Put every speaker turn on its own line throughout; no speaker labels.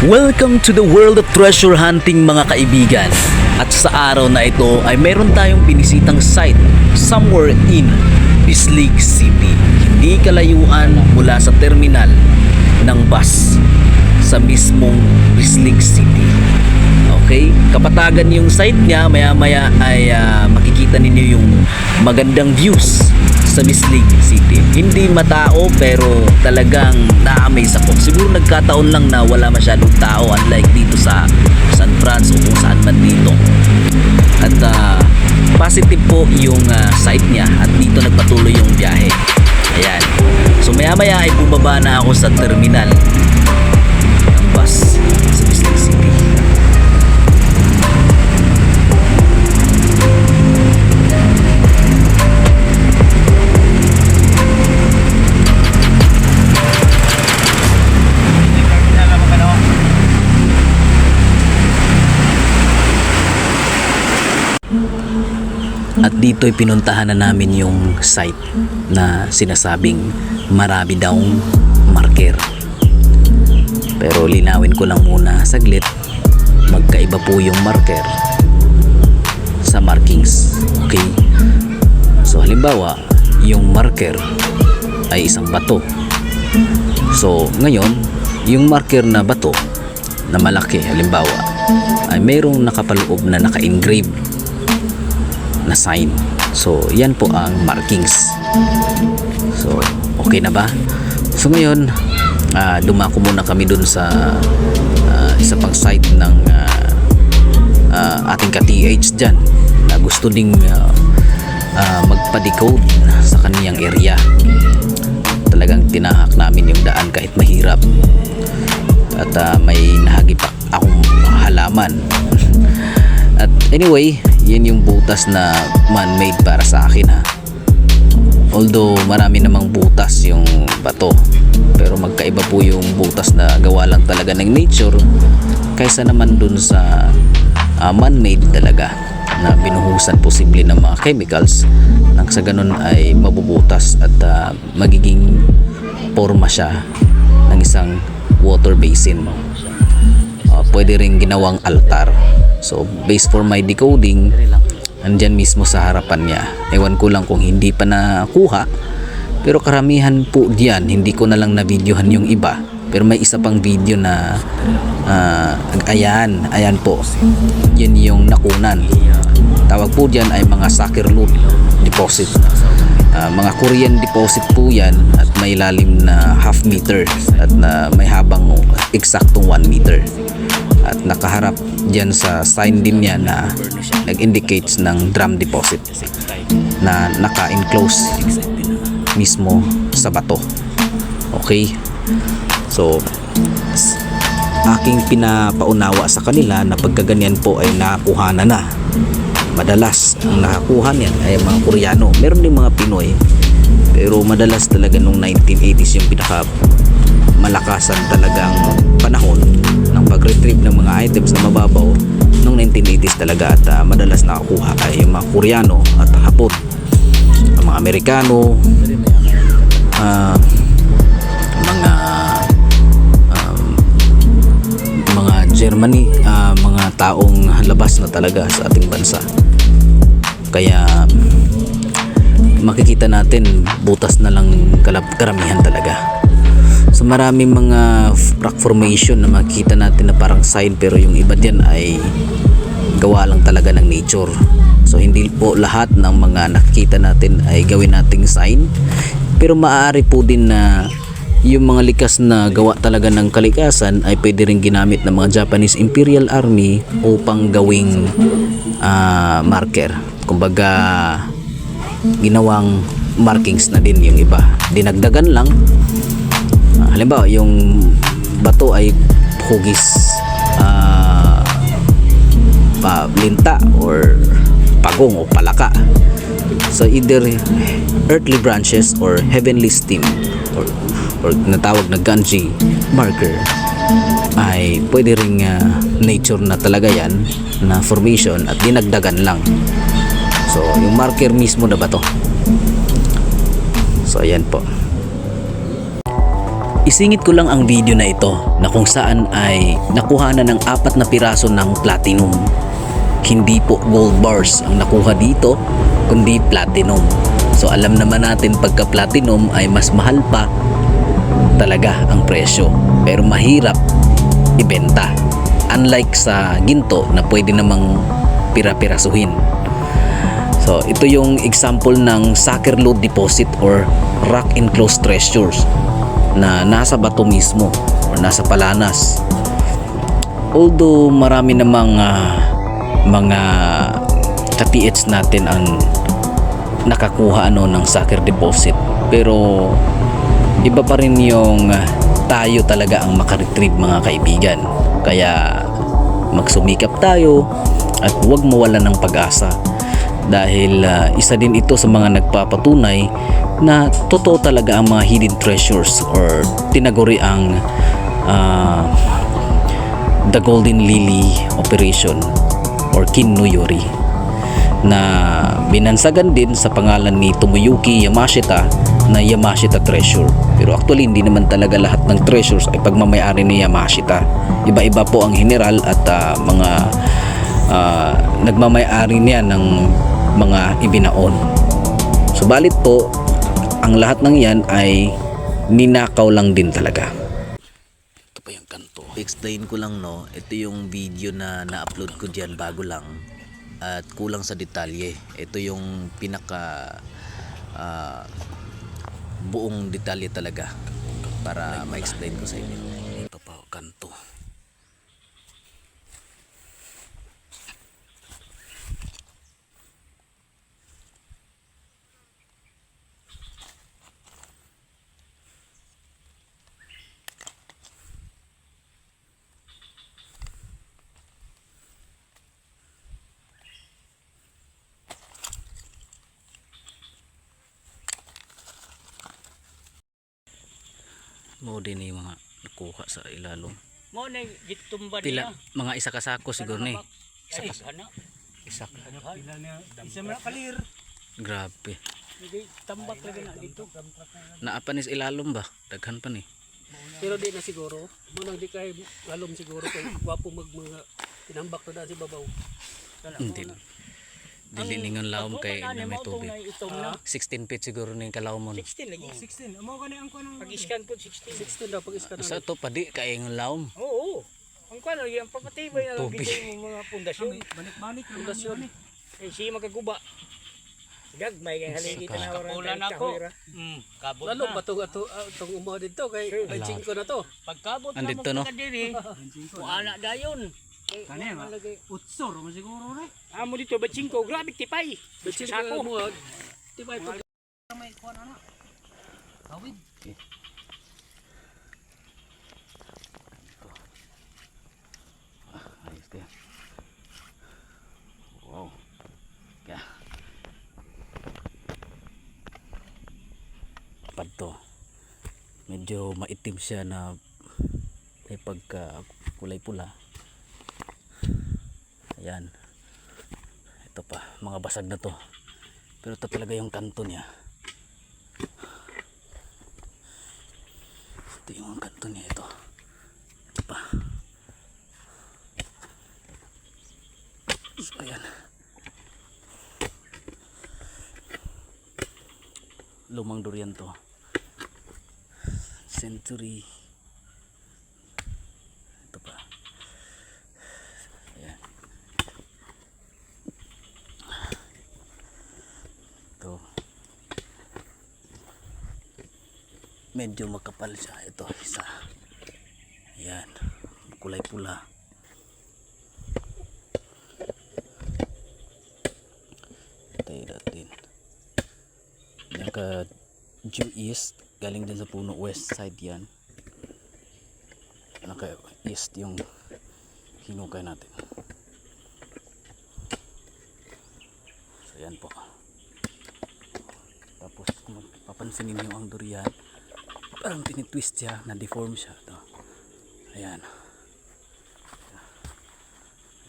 Welcome to the world of treasure hunting mga kaibigan. At sa araw na ito ay meron tayong binisitang site somewhere in Bislig City. Hindi kalayuan mula sa terminal ng bus sa mismong Bislig City. Okay, kapatagan yung site niya, maya-maya ay makikita ninyo yung magandang views sa Bislig City. Hindi matao pero talagang na-amaze ako. Siguro nagkataon lang na wala masyadong tao unlike dito sa San Francisco o kung saan man dito. At positive po yung site niya at dito nagpatuloy yung biyahe. Ayan. So maya-maya ay bumaba na ako sa terminal ng bus sa Bislig City. At dito'y pinuntahan na namin yung site na sinasabing marami daw marker. Pero linawin ko lang muna saglit, magkaiba po yung marker sa markings. Okay? So halimbawa, yung marker ay isang bato. So ngayon, yung marker na bato na malaki halimbawa ay mayroong nakapaloob na naka-engrave na sign. So yan po ang markings. So okay na ba? So ngayon dumako muna kami dun sa isa pang site ng ating ka-TH dyan na gusto ding magpa-decode sa kaniyang area. Talagang tinahak namin yung daan kahit mahirap at may nahagipak akong halaman. At anyway, yan yung butas na man-made para sa akin ha. Although marami namang butas yung bato, pero magkaiba po yung butas na gawa lang talaga ng nature kaysa naman dun sa man-made talaga na binuhusan posible ng mga chemicals nang sa ganun ay mabubutas at magiging forma siya ng isang water basin. Pwede rin ginawang altar. So based for my decoding, andyan mismo sa harapan niya. Ewan ko lang kung hindi pa nakuha, pero karamihan po diyan, hindi ko na lang na videohan yung iba. Pero may isa pang video na ayan po, yun yung nakunan. Tawag po diyan ay mga Sakerlut deposit. Mga Korean deposit po yan at may lalim na half meter at may habang eksaktong 1 meter. At nakaharap dyan sa sign din niya na nag-indicates ng drum deposit na naka-enclose mismo sa bato. Okay? So aking pinapaunawa sa kanila na pagkaganyan po ay nakuhanan na. Madalas ang nakakuha niyan ay mga Koreano. Meron din mga Pinoy, pero madalas talaga nung 1980s yung pinaka malakasan talagang panahon ng pag-retrieve ng mga items na mababaw nung 1980s talaga. At madalas nakakuha ay yung mga Koreano at Hapon, ang mga Amerikano, mga Germany, mga taong labas na talaga sa ating bansa. Kaya makikita natin butas na lang karamihan talaga. So maraming mga rock formation na makikita natin na parang sign, pero yung iba diyan ay gawa lang talaga ng nature. So hindi po lahat ng mga nakikita natin ay gawin nating sign, pero maaari po din na yung mga likas na gawa talaga ng kalikasan ay pwede rin ginamit ng mga Japanese Imperial Army upang gawing marker. Kumbaga ginawang markings na din yung iba, dinagdagan lang. Halimbawa yung bato ay hugis linta or pagong o palaka. So either earthly branches or heavenly stem or natawag na Ganji marker ay pwede ring nature na talaga yan na formation at dinagdagan lang. So yung marker mismo na bato. So ayan po. Isingit ko lang ang video na ito na kung saan ay nakuha na ng 4 na piraso ng platinum. Hindi po gold bars ang nakuha dito, kundi platinum. So alam naman natin pagka platinum ay mas mahal pa talaga ang presyo. Pero mahirap ibenta. Unlike sa ginto na pwede namang pira-pirasuhin. So ito yung example ng sucker lode deposit or rock enclosed treasures na nasa bato mismo or nasa palanas. Although marami namang mga ka-TH natin ang nakakuha ng sucker deposit, pero iba pa rin yung tayo talaga ang makaretrieve mga kaibigan. Kaya magsumikap tayo at huwag mawalan ng pag-asa dahil isa din ito sa mga nagpapatunay na totoo talaga ang mga hidden treasures or tinaguri ang the Golden Lily Operation or Kinnuyori na binansagan din sa pangalan ni Tomoyuki Yamashita na Yamashita Treasure. Pero actually hindi naman talaga lahat ng treasures ay pagmamayari ni Yamashita. Iba-iba po ang general at mga nagmamayari niya ng mga ibinaon. Subalit po, ang lahat ng yan ay ninakaw lang din talaga. Ito pa yung kanto. Explain ko lang ito yung video na na-upload ko dyan bago lang at kulang sa detalye. Ito yung pinaka buong detalye talaga para ma-explain ko sa inyo. Ito pa kanto. Mo din yung mga nakuha sa ilalong.
Mo na gitumba
Pila
niya.
mga isa kasako siguro ni.
Ay, ana.
Isa.
Isa man kalir.
Grabe.
Hindi tambak lagi na dito.
Naapa ni sa ilalom ba? Daghan pa ni.
Pero di na siguro. Mo nang di kay lalom siguro kay gwapo mga tinambak to da si babaw.
Hindi. Dili ningon lawom kay na may tubig. 16 feet siguro ni kalawom mo.
16 lagi. 16. Amo gani ang kuno. Pag-iskan po 16. 16 daw pag-iskan.
Sa to padi kay ng lawom.
Oo. Ang kuno yung papatibay na
Tubig.
bigay mo mga pundasyon. Balik-balik pundasyon. Eh siya magaguba. Gagmay kay haligi tanaw ra. Ulan ako. Kabot na. Lalo bato tong umo dito kay 5 na to. Pagkabot na mo kadiri. Kuana dayon. Kani ba? Utsor mo siguro re. Amo dito ba 5 grabe tipay. Sako mo. Tipay pag may kuan ana. Awid. Ayos kaya. Wow. Kaya. Padto. Medyo maitim siya na may pagka kulay pula. Ayan. Ito pa, mga basag na to. Pero ito talaga yung kanto niya. Ito yung kanto niya ito. Ito pa. So, ayan. Lumang durian to. Century. Ito pa. Ayan. Ito. Medyo makapal siya. Ito isa. Ayan. Kulay pula. Tayo natin. Naka due east. Galing din sa puno. West side yan. Naka east yung hinukay natin. So yan po. Tapos kung papansinin nyo ang durian, parang tinitwist siya, na-deform siya. Ito. Ayan.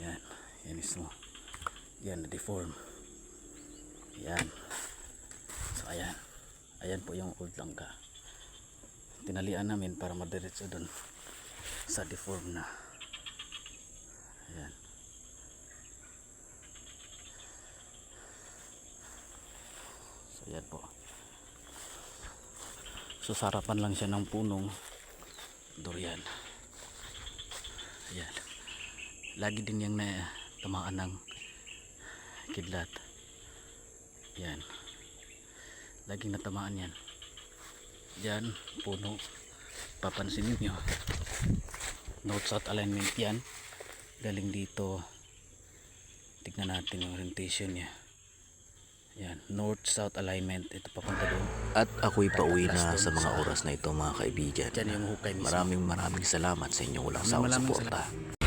Ayan. Yan mismo. Yan, na-deform. Ayan. So ayan. Ayan po yung old langka.
tinalian namin para madiretso doon sa deform na. Ayan. So yan po. So sarapan lang siya ng punong durian. Ayan. Lagi din yung tamaan ng kidlat. Yan. Laging natamaan yan. Yan, puno. Papansin niyo. North south alignment yan. Galing dito. Tignan natin yung orientation niya. Yan, north south alignment. Ito papunta doon.
At ako'y pauwi na sa mga oras na ito mga kaibigan.
Diyan yung hukay mismo.
Maraming salamat sa inyong walang
Maraming
sawang
salamat.
suporta.